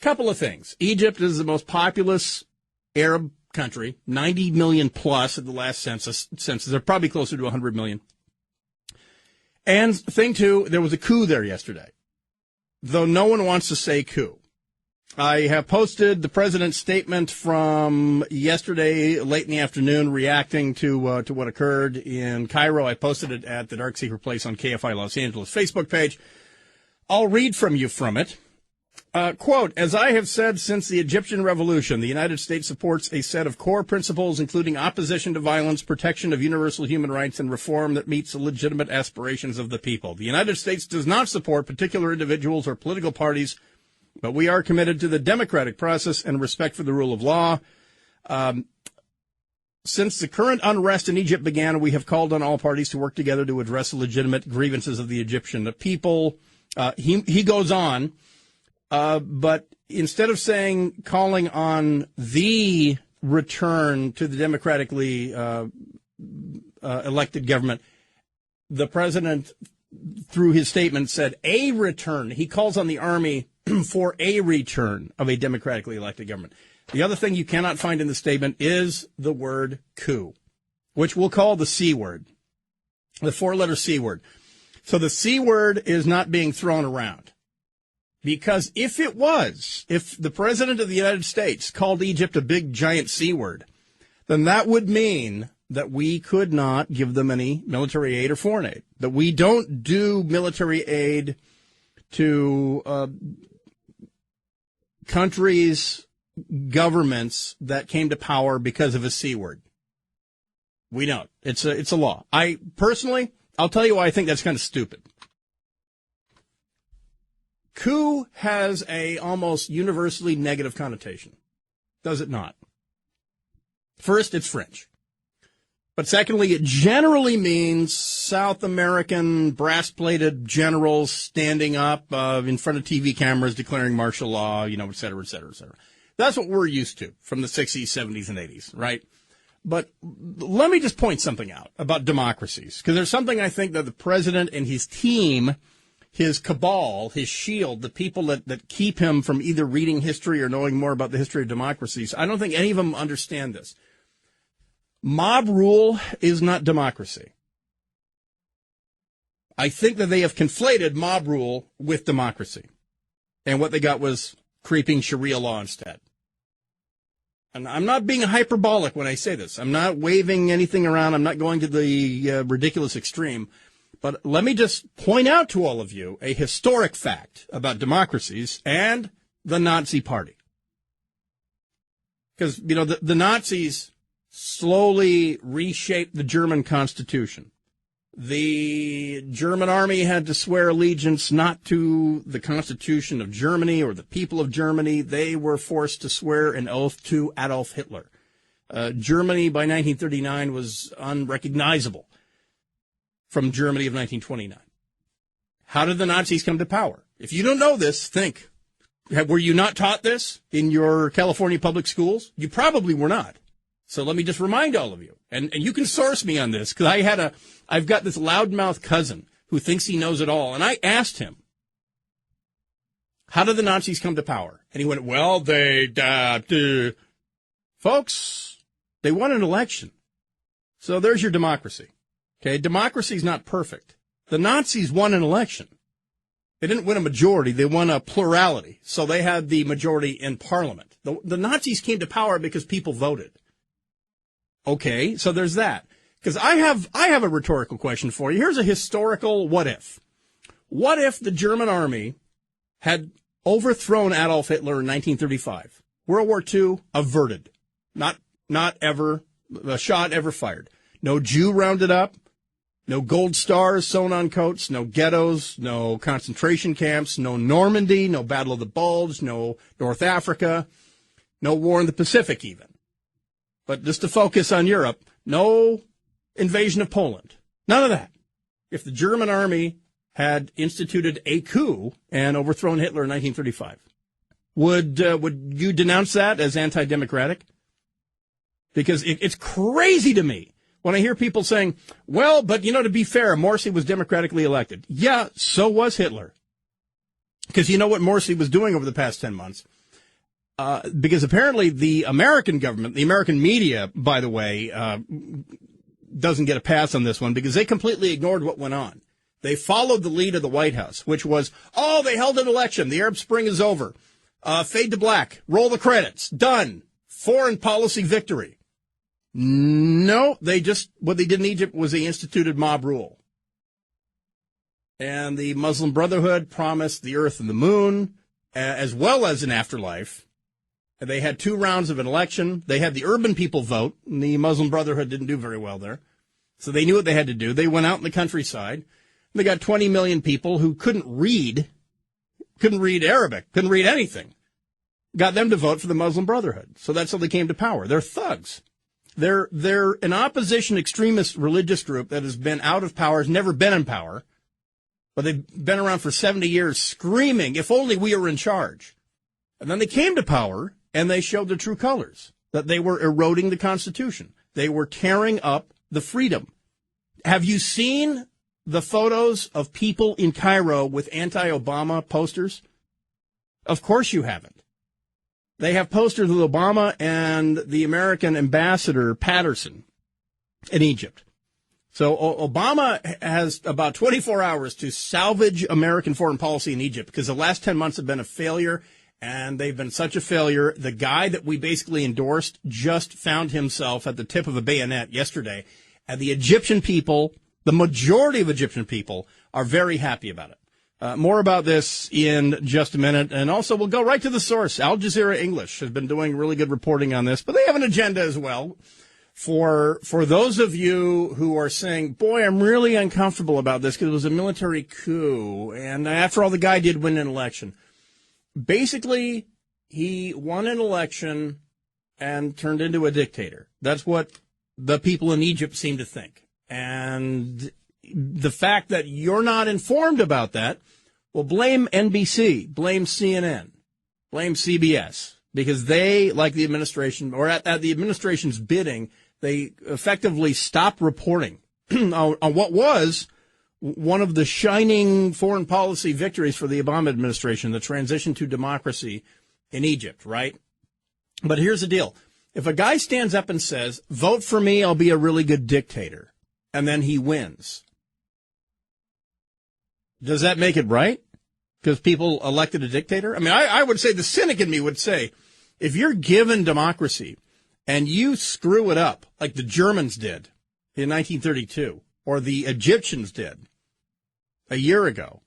Couple of things. Egypt is the most populous Arab country, 90 million plus at the last census. They're probably closer to 100 million. And thing two, there was a coup there yesterday, though no one wants to say coup. I have posted the president's statement from yesterday late in the afternoon reacting to what occurred in Cairo. I posted it at the Dark Secret Place on KFI Los Angeles Facebook page. I'll read from you from it. Quote, as I have said since the Egyptian Revolution, the United States supports a set of core principles, including opposition to violence, protection of universal human rights, and reform that meets the legitimate aspirations of the people. The United States does not support particular individuals or political parties, but we are committed to the democratic process and respect for the rule of law. Since the current unrest in Egypt began, we have called on all parties to work together to address the legitimate grievances of the Egyptian people. He goes on. But instead of calling on the return to the democratically elected government, the president, through his statement, said a return. He calls on the army for a return of a democratically elected government. The other thing you cannot find in the statement is the word coup, which we'll call the C word, the four-letter C word. So the C word is not being thrown around. Because if the president of the United States called Egypt a big, giant C word, then that would mean that we could not give them any military aid or foreign aid, that we don't do military aid to countries, governments that came to power because of a C word. We don't. It's a law. I'll tell you why I think that's kind of stupid. Coup has a almost universally negative connotation, does it not? First, it's French. But secondly, it generally means South American brass-plated generals standing up in front of TV cameras declaring martial law, et cetera, et cetera, et cetera. That's what we're used to from the 60s, 70s, and 80s, right? But let me just point something out about democracies, because there's something I think that the president and his team, his cabal, his shield, the people that keep him from either reading history or knowing more about the history of democracies, I don't think any of them understand this. Mob rule is not democracy. I think that they have conflated mob rule with democracy. And what they got was creeping Sharia law instead. And I'm not being hyperbolic when I say this. I'm not waving anything around. I'm not going to the ridiculous extreme. But let me just point out to all of you a historic fact about democracies and the Nazi Party. Because, the Nazis slowly reshaped the German Constitution. The German army had to swear allegiance not to the Constitution of Germany or the people of Germany. They were forced to swear an oath to Adolf Hitler. Germany by 1939 was unrecognizable from Germany of 1929. How did the Nazis come to power? If you don't know this, think. Were you not taught this in your California public schools? You probably were not. So let me just remind all of you. And you can source me on this, because I've got this loudmouth cousin who thinks he knows it all. And I asked him, how did the Nazis come to power? And he went, well, folks, they won an election. So there's your democracy. Okay, democracy is not perfect. The Nazis won an election. They didn't win a majority. They won a plurality. So they had the majority in parliament. The Nazis came to power because people voted. Okay, so there's that. Because I have a rhetorical question for you. Here's a historical what if. What if the German army had overthrown Adolf Hitler in 1935? World War II averted. Not ever, a shot ever fired. No Jew rounded up. No gold stars sewn on coats, no ghettos, no concentration camps, no Normandy, no Battle of the Bulge, no North Africa, no war in the Pacific even. But just to focus on Europe, no invasion of Poland. None of that. If the German army had instituted a coup and overthrown Hitler in 1935, would you denounce that as anti-democratic? Because it's crazy to me when I hear people saying, well, but, to be fair, Morsi was democratically elected. Yeah, so was Hitler. Because you know what Morsi was doing over the past 10 months? because apparently the American government, the American media, by the way, doesn't get a pass on this one because they completely ignored what went on. They followed the lead of the White House, which was, they held an election. The Arab Spring is over. Fade to black. Roll the credits. Done. Foreign policy victory. No, what they did in Egypt was they instituted mob rule. And the Muslim Brotherhood promised the earth and the moon, as well as an afterlife. And they had 2 rounds of an election. They had the urban people vote, and the Muslim Brotherhood didn't do very well there. So they knew what they had to do. They went out in the countryside. They got 20 million people who couldn't read Arabic, couldn't read anything. Got them to vote for the Muslim Brotherhood. So that's how they came to power. They're thugs. They're an opposition extremist religious group that has been out of power, has never been in power, but they've been around for 70 years screaming, if only we were in charge. And then they came to power, and they showed their true colors, that they were eroding the Constitution. They were tearing up the freedom. Have you seen the photos of people in Cairo with anti-Obama posters? Of course you haven't. They have posters with Obama and the American ambassador, Patterson, in Egypt. So Obama has about 24 hours to salvage American foreign policy in Egypt because the last 10 months have been a failure, and they've been such a failure. The guy that we basically endorsed just found himself at the tip of a bayonet yesterday, and the Egyptian people, the majority of Egyptian people, are very happy about it. More about this in just a minute. And also, we'll go right to the source. Al Jazeera English has been doing really good reporting on this, but they have an agenda as well. For those of you who are saying, boy, I'm really uncomfortable about this because it was a military coup, and after all, the guy did win an election. Basically, he won an election and turned into a dictator. That's what the people in Egypt seem to think. And the fact that you're not informed about that, well, blame NBC, blame CNN, blame CBS, because they, like the administration, or at the administration's bidding, they effectively stopped reporting on what was one of the shining foreign policy victories for the Obama administration, the transition to democracy in Egypt, right? But here's the deal. If a guy stands up and says, vote for me, I'll be a really good dictator, and then he wins, does that make it right? Because people elected a dictator? I mean, I would say, the cynic in me would say, if you're given democracy and you screw it up like the Germans did in 1932 or the Egyptians did a year ago,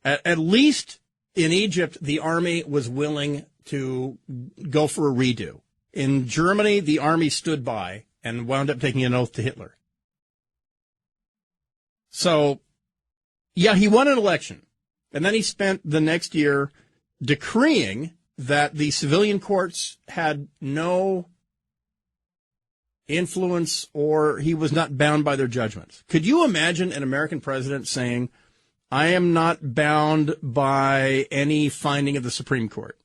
at least in Egypt, the army was willing to go for a redo. In Germany, the army stood by and wound up taking an oath to Hitler. So, yeah, he won an election, and then he spent the next year decreeing that the civilian courts had no influence or he was not bound by their judgments. Could you imagine an American president saying, I am not bound by any finding of the Supreme Court?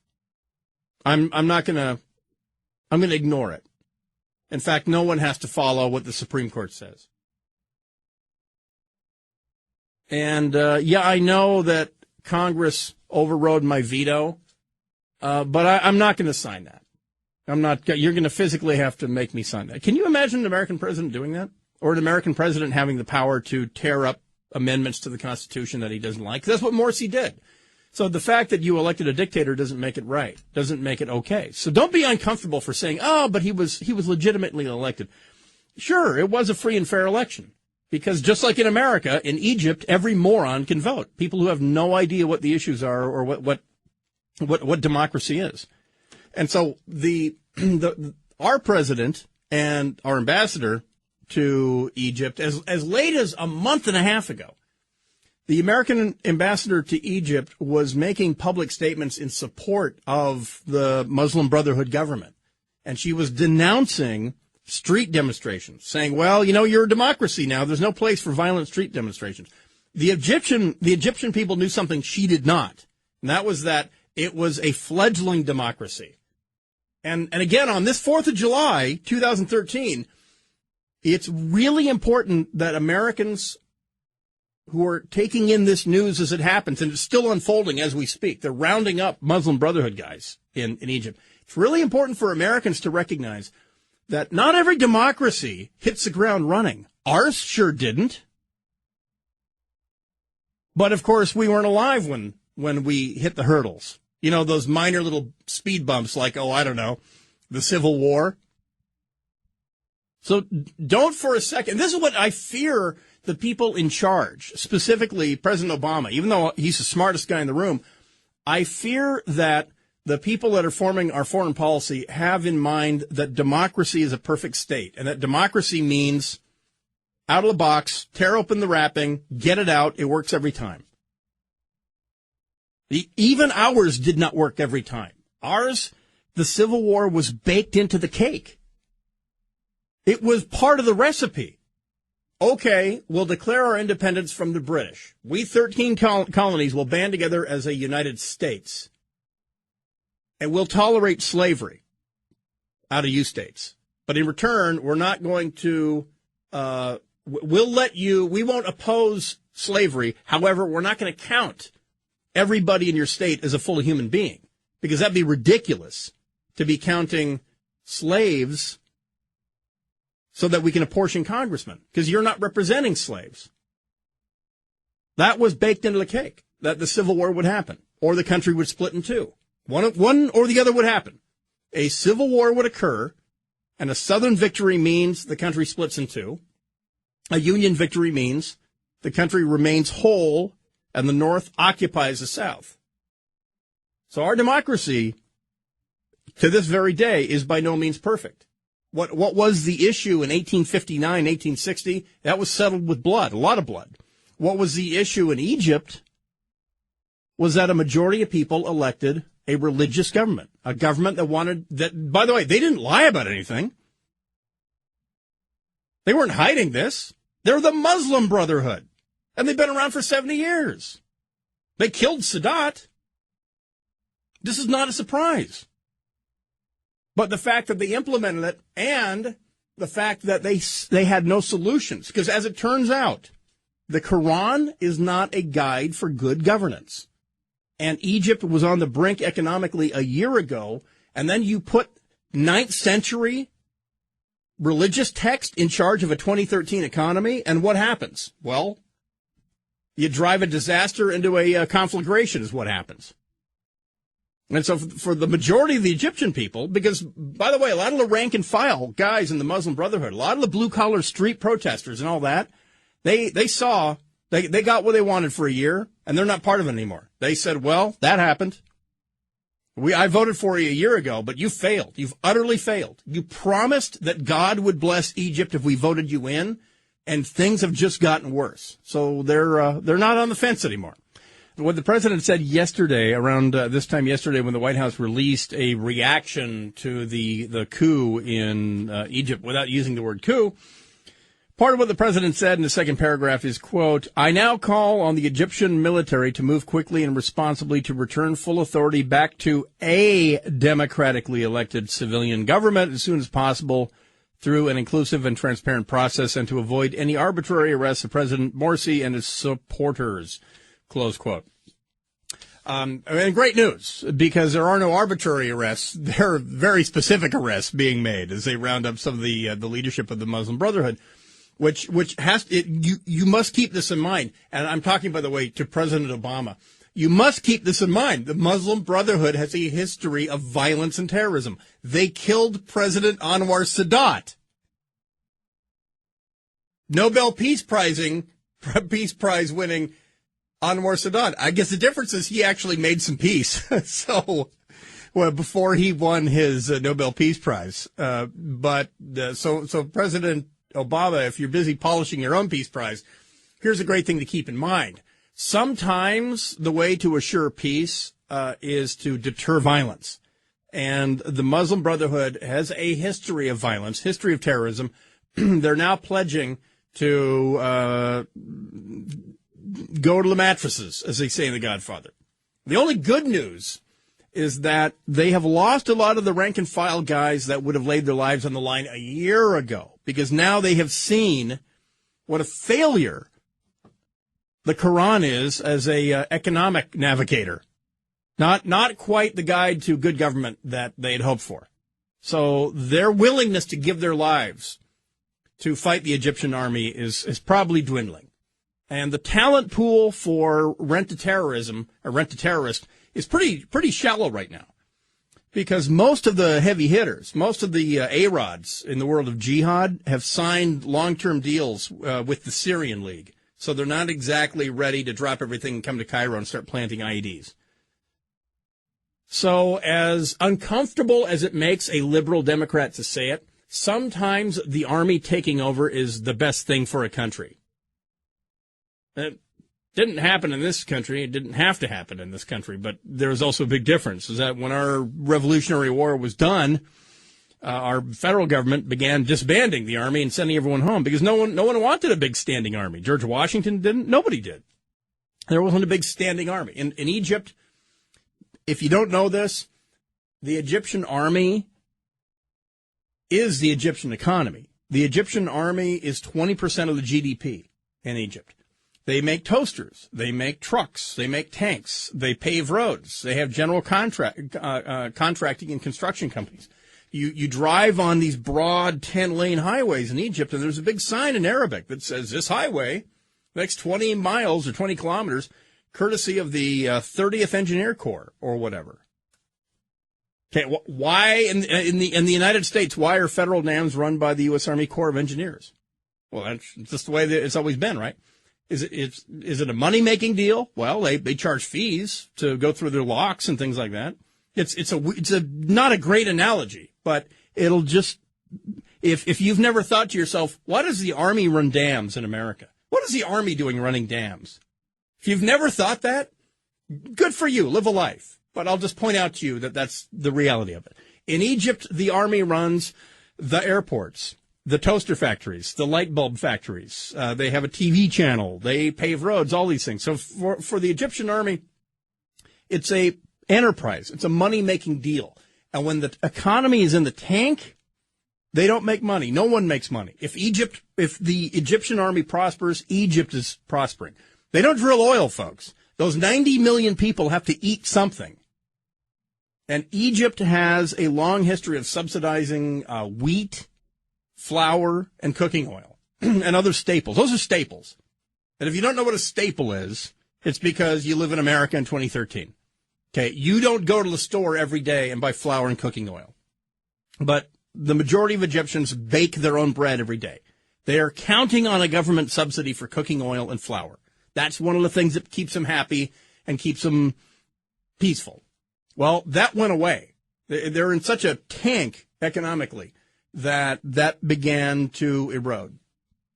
I'm going to ignore it. In fact, no one has to follow what the Supreme Court says. And, I know that Congress overrode my veto, but I'm not going to sign that. You're going to physically have to make me sign that. Can you imagine an American president doing that? Or an American president having the power to tear up amendments to the Constitution that he doesn't like? That's what Morsi did. So the fact that you elected a dictator doesn't make it right, doesn't make it okay. So don't be uncomfortable for saying, but he was legitimately elected. Sure, it was a free and fair election. Because just like in America, in Egypt, every moron can vote. People who have no idea what the issues are or what democracy is. And so our president and our ambassador to Egypt, as late as a month and a half ago, the American ambassador to Egypt was making public statements in support of the Muslim Brotherhood government. And she was denouncing street demonstrations, saying, well, you're a democracy now. There's no place for violent street demonstrations. The Egyptian people knew something she did not, and that was that it was a fledgling democracy. And again, on this 4th of July, 2013, it's really important that Americans who are taking in this news as it happens, and it's still unfolding as we speak. They're rounding up Muslim Brotherhood guys in Egypt. It's really important for Americans to recognize that not every democracy hits the ground running. Ours sure didn't. But, of course, we weren't alive when we hit the hurdles. You know, those minor little speed bumps like, the Civil War. So don't for a second. This is what I fear the people in charge, specifically President Obama, even though he's the smartest guy in the room. I fear that the people that are forming our foreign policy have in mind that democracy is a perfect state, and that democracy means out of the box, tear open the wrapping, get it out. It works every time. Even ours did not work every time. Ours, the Civil War was baked into the cake. It was part of the recipe. Okay, we'll declare our independence from the British. We 13 colonies will band together as a United States. And we'll tolerate slavery out of you states. But in return, we're not going to, we won't oppose slavery. However, we're not going to count everybody in your state as a fully human being, because that'd be ridiculous to be counting slaves so that we can apportion congressmen, because you're not representing slaves. That was baked into the cake, that the Civil War would happen, or the country would split in two. One or the other would happen. A civil war would occur, and a Southern victory means the country splits in two. A Union victory means the country remains whole, and the North occupies the South. So our democracy, to this very day, is by no means perfect. What was the issue in 1859, 1860? That was settled with blood, a lot of blood. What was the issue in Egypt was that a majority of people elected a religious government, a government that, by the way, they didn't lie about anything. They weren't hiding this. They're the Muslim Brotherhood, and they've been around for 70 years. They killed Sadat. This is not a surprise. But the fact that they implemented it, and the fact that they had no solutions, because as it turns out, the Quran is not a guide for good governance. And Egypt was on the brink economically a year ago, and then you put 9th century religious text in charge of a 2013 economy, and what happens? Well, you drive a disaster into a conflagration is what happens. And so for the majority of the Egyptian people, because, by the way, a lot of the rank and file guys in the Muslim Brotherhood, a lot of the blue-collar street protesters and all that, they got what they wanted for a year, and they're not part of it anymore. They said, well, that happened. I voted for you a year ago, but you failed. You've utterly failed. You promised that God would bless Egypt if we voted you in, and things have just gotten worse. So they're not on the fence anymore. What the president said yesterday, around this time yesterday, when the White House released a reaction to the coup in Egypt without using the word coup, part of what the president said in the second paragraph is, quote, I now call on the Egyptian military to move quickly and responsibly to return full authority back to a democratically elected civilian government as soon as possible through an inclusive and transparent process, and to avoid any arbitrary arrests of President Morsi and his supporters, close quote. And great news, because there are no arbitrary arrests. There are very specific arrests being made as they round up some of the leadership of the Muslim Brotherhood. Which you must keep this in mind. And I'm talking, by the way, to President Obama. You must keep this in mind. The Muslim Brotherhood has a history of violence and terrorism. They killed President Anwar Sadat. Nobel Peace Prize winning Anwar Sadat. I guess the difference is he actually made some peace. Before he won his Nobel Peace Prize. So President Obama, if you're busy polishing your own Peace Prize, here's a great thing to keep in mind. Sometimes the way to assure peace is to deter violence. And the Muslim Brotherhood has a history of violence, history of terrorism. They're now pledging to go to the mattresses, as they say in The Godfather. The only good news is that they have lost a lot of the rank and file guys that would have laid their lives on the line a year ago, because now they have seen what a failure the Quran is as a economic navigator. Not quite the guide to good government that they had hoped for. So their willingness to give their lives to fight the Egyptian army is probably dwindling. And the talent pool for rent-to-terrorism, or rent-to-terrorist, is pretty shallow right now. Because most of the heavy hitters, most of the A-Rods in the world of jihad have signed long-term deals with the Syrian League. So they're not exactly ready to drop everything and come to Cairo and start planting IEDs. So as uncomfortable as it makes a liberal Democrat to say it, sometimes the army taking over is the best thing for a country. It didn't happen in this country. It didn't have to happen in this country, but there was also a big difference, is that when our Revolutionary War was done, our federal government began disbanding the army and sending everyone home because no one wanted a big standing army. George Washington didn't. Nobody did. There wasn't a big standing army. In Egypt, if you don't know this, the Egyptian army is the Egyptian economy. The Egyptian army is 20% of the GDP in Egypt. They make toasters. They make trucks. They make tanks. They pave roads. They have general contracting and construction companies. You drive on these broad 10-lane highways in Egypt, and there's a big sign in Arabic that says, this highway, next 20 miles or 20 kilometers, courtesy of the 30th Engineer Corps or whatever. Okay, why in the United States, why are federal dams run by the U.S. Army Corps of Engineers? Well, that's just the way that it's always been, right? Is it a money-making deal? Well, they charge fees to go through their locks and things like that. It's not a great analogy, but it'll just, if you've never thought to yourself, why does the Army run dams in America? What is the Army doing running dams? If you've never thought that, good for you, live a life. But I'll just point out to you that that's the reality of it. In Egypt, the Army runs the airports, the toaster factories, the light bulb factories. They have a TV channel. They pave roads, all these things. So for the Egyptian army, it's a enterprise. It's a money-making deal. And when the economy is in the tank, they don't make money. No one makes money. If the Egyptian army prospers, Egypt is prospering. They don't drill oil, folks. Those 90 million people have to eat something. And Egypt has a long history of subsidizing wheat, flour, and cooking oil, and other staples. Those are staples. And if you don't know what a staple is, it's because you live in America in 2013. Okay, you don't go to the store every day and buy flour and cooking oil. But the majority of Egyptians bake their own bread every day. They are counting on a government subsidy for cooking oil and flour. That's one of the things that keeps them happy and keeps them peaceful. Well, that went away. They're in such a tank economically that began to erode.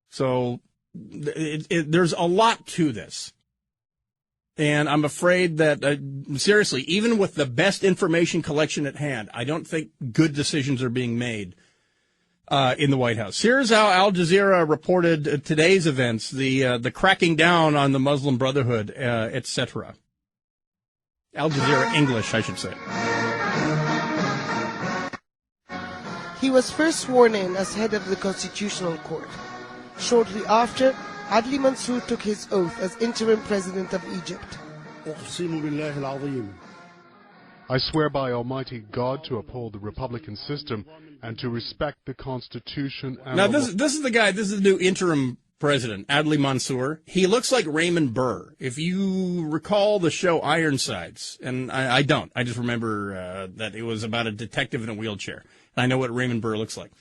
So there's a lot to this. And I'm afraid that, seriously, even with the best information collection at hand, I don't think good decisions are being made in the White House. Here's how Al Jazeera reported today's events, the cracking down on the Muslim Brotherhood, etc. Al Jazeera English, I should say. He was first sworn in as head of the Constitutional Court. Shortly after, Adli Mansour took his oath as interim president of Egypt. I swear by Almighty God to uphold the republican system and to respect the Constitution and... Now, this is the guy, this is the new interim president, Adli Mansour. He looks like Raymond Burr. If you recall the show Ironsides, and I don't. I just remember that it was about a detective in a wheelchair. And I know what Raymond Burr looks like.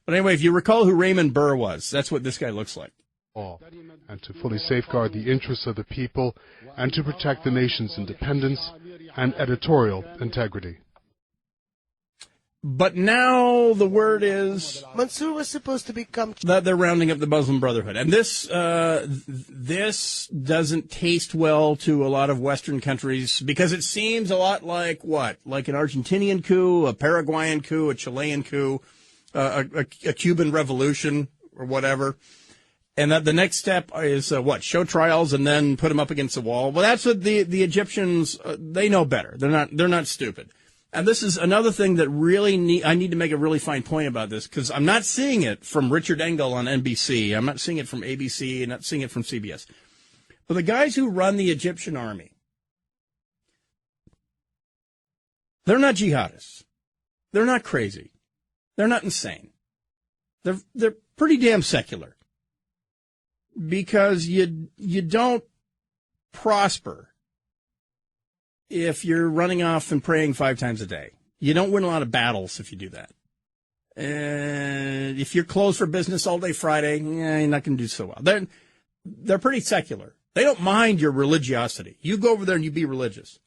But anyway, if you recall who Raymond Burr was, that's what this guy looks like. And to fully safeguard the interests of the people and to protect the nation's independence and editorial integrity. But now the word is Mansour was supposed to become that they're rounding up the Muslim Brotherhood. And this doesn't taste well to a lot of Western countries because it seems a lot like what? Like an Argentinian coup, a Paraguayan coup, a Chilean coup, a Cuban revolution or whatever. And that the next step is show trials and then put them up against the wall. Well, that's what the Egyptians, they know better. They're not stupid. And this is another thing that really I need to make a really fine point about this because I'm not seeing it from Richard Engel on NBC. I'm not seeing it from ABC. I'm not seeing it from CBS. But the guys who run the Egyptian army, they're not jihadists. They're not crazy. They're not insane. They're pretty damn secular. Because you don't prosper if you're running off and praying 5 times a day. You don't win a lot of battles if you do that. And if you're closed for business all day Friday, you're not going to do so well. They're pretty secular. They don't mind your religiosity. You go over there and you be religious.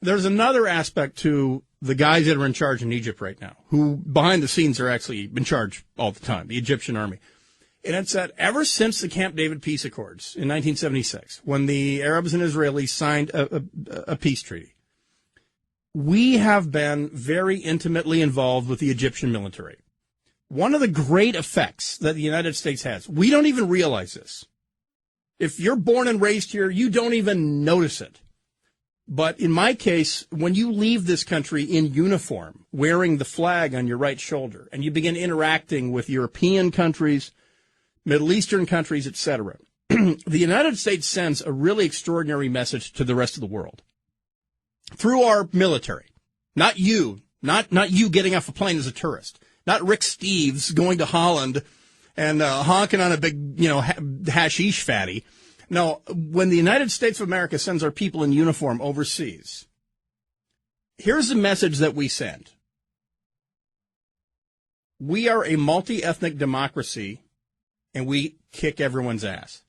There's another aspect to the guys that are in charge in Egypt right now, who behind the scenes are actually in charge all the time, the Egyptian army. And it's that ever since the Camp David peace accords in 1976, when the Arabs and Israelis signed a peace treaty, we have been very intimately involved with the Egyptian military. One of the great effects that the United States has, we don't even realize this. If you're born and raised here, you don't even notice it. But in my case, when you leave this country in uniform, wearing the flag on your right shoulder, and you begin interacting with European countries, Middle Eastern countries, etc., the United States sends a really extraordinary message to the rest of the world through our military. Not you getting off a plane as a tourist. Not Rick Steves going to Holland and honking on a big, hashish fatty. No, when the United States of America sends our people in uniform overseas, here's the message that we send. We are a multi-ethnic democracy, and we kick everyone's ass.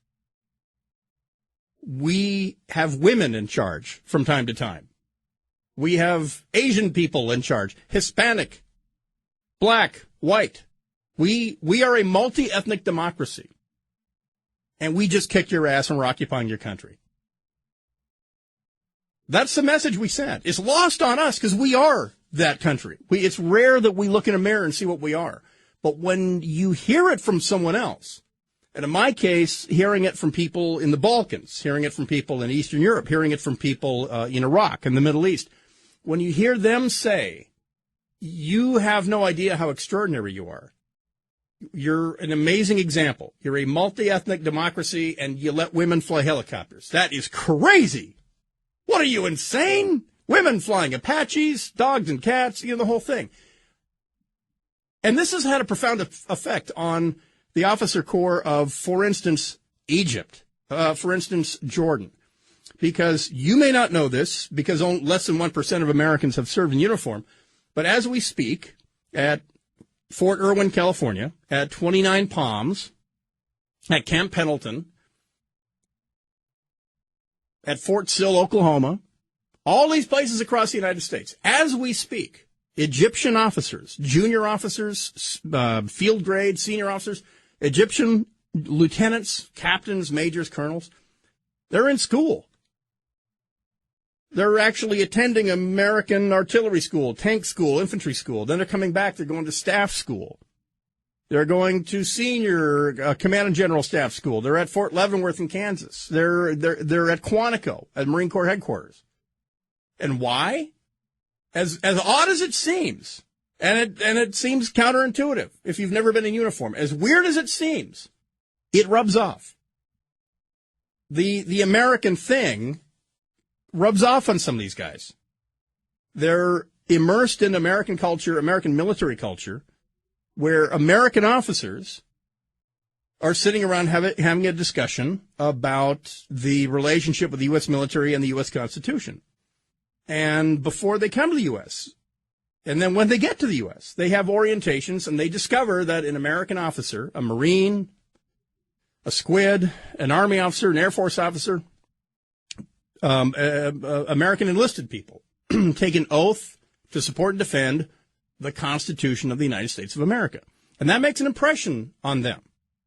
We have women in charge from time to time. We have Asian people in charge, Hispanic, black, white. We are a multi-ethnic democracy. And we just kick your ass and we're occupying your country. That's the message we sent. It's lost on us because we are that country. It's rare that we look in a mirror and see what we are. But when you hear it from someone else, and in my case, hearing it from people in the Balkans, hearing it from people in Eastern Europe, hearing it from people in Iraq and the Middle East, when you hear them say, you have no idea how extraordinary you are. You're an amazing example. You're a multi-ethnic democracy, and you let women fly helicopters. That is crazy. What are you, insane? Women flying Apaches, dogs and cats, the whole thing. And this has had a profound effect on the officer corps of, for instance, Egypt, for instance, Jordan. Because you may not know this, because less than 1% of Americans have served in uniform, but as we speak, at Fort Irwin, California, at 29 Palms, at Camp Pendleton, at Fort Sill, Oklahoma, all these places across the United States, as we speak, Egyptian officers, junior officers, field grade, senior officers, Egyptian lieutenants, captains, majors, colonels, they're in school. They're actually attending American artillery school, tank school, infantry school. Then they're coming back. They're going to staff school. They're going to senior command and general staff school. They're at Fort Leavenworth in Kansas. They're at Quantico at Marine Corps headquarters. And why? As odd as it seems, and it seems counterintuitive if you've never been in uniform, as weird as it seems, it rubs off. The American thing rubs off on some of these guys. They're immersed in American culture, American military culture, where American officers are sitting around having a discussion about the relationship with the U.S. military and the U.S. Constitution. And before they come to the U.S., and then when they get to the U.S., they have orientations, and they discover that an American officer, a Marine, a squid, an Army officer, an Air Force officer, American enlisted people take an oath to support and defend the Constitution of the United States of America. And that makes an impression on them,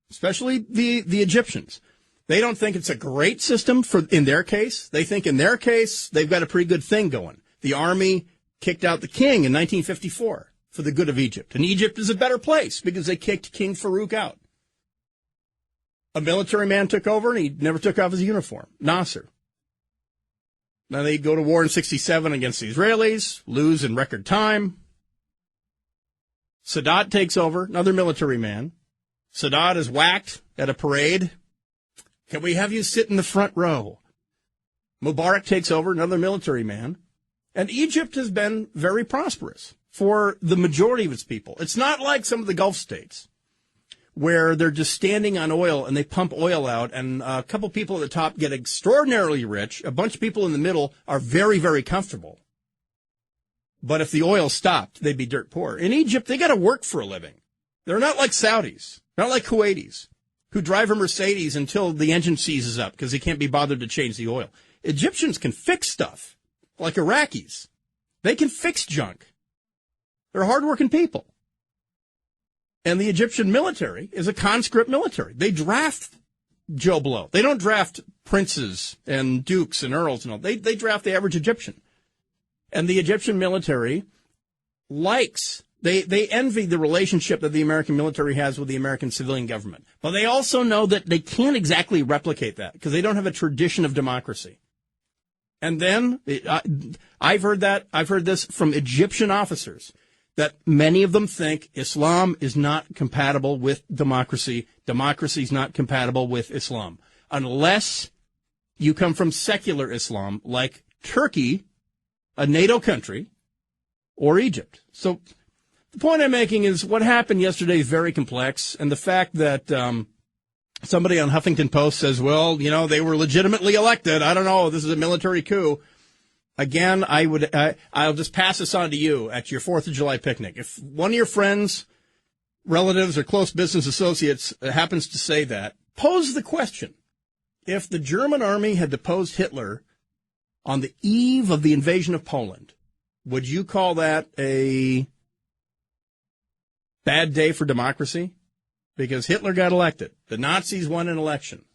especially the Egyptians. They don't think it's a great system in their case. They think in their case, they've got a pretty good thing going. The army kicked out the king in 1954 for the good of Egypt. And Egypt is a better place because they kicked King Farouk out. A military man took over, and he never took off his uniform, Nasser. Now they go to war in 1967 against the Israelis, lose in record time. Sadat takes over, another military man. Sadat is whacked at a parade, Can we have you sit in the front row? Mubarak takes over, another military man. And Egypt has been very prosperous for the majority of its people. It's not like some of the Gulf states where they're just standing on oil and they pump oil out and a couple people at the top get extraordinarily rich. A bunch of people in the middle are very, very comfortable. But if the oil stopped, they'd be dirt poor. In Egypt, they got to work for a living. They're not like Saudis, not like Kuwaitis, who drive a Mercedes until the engine seizes up because they can't be bothered to change the oil. Egyptians can fix stuff, like Iraqis. They can fix junk. They're hardworking people. And the Egyptian military is a conscript military. They draft Joe Blow. They don't draft princes and dukes and earls and all. They draft the average Egyptian. And the Egyptian military they envy the relationship that the American military has with the American civilian government. But they also know that they can't exactly replicate that because they don't have a tradition of democracy. And then I've heard this from Egyptian officers, that many of them think Islam is not compatible with democracy. Democracy is not compatible with Islam. Unless you come from secular Islam, like Turkey, a NATO country, or Egypt. So the point I'm making is what happened yesterday is very complex, and the fact that somebody on Huffington Post says, well, they were legitimately elected. I don't know. This is a military coup. Again, I'll just pass this on to you at your 4th of July picnic. If one of your friends, relatives, or close business associates happens to say that, pose the question. If the German army had deposed Hitler on the eve of the invasion of Poland, would you call that a bad day for democracy? Because Hitler got elected. The Nazis won an election.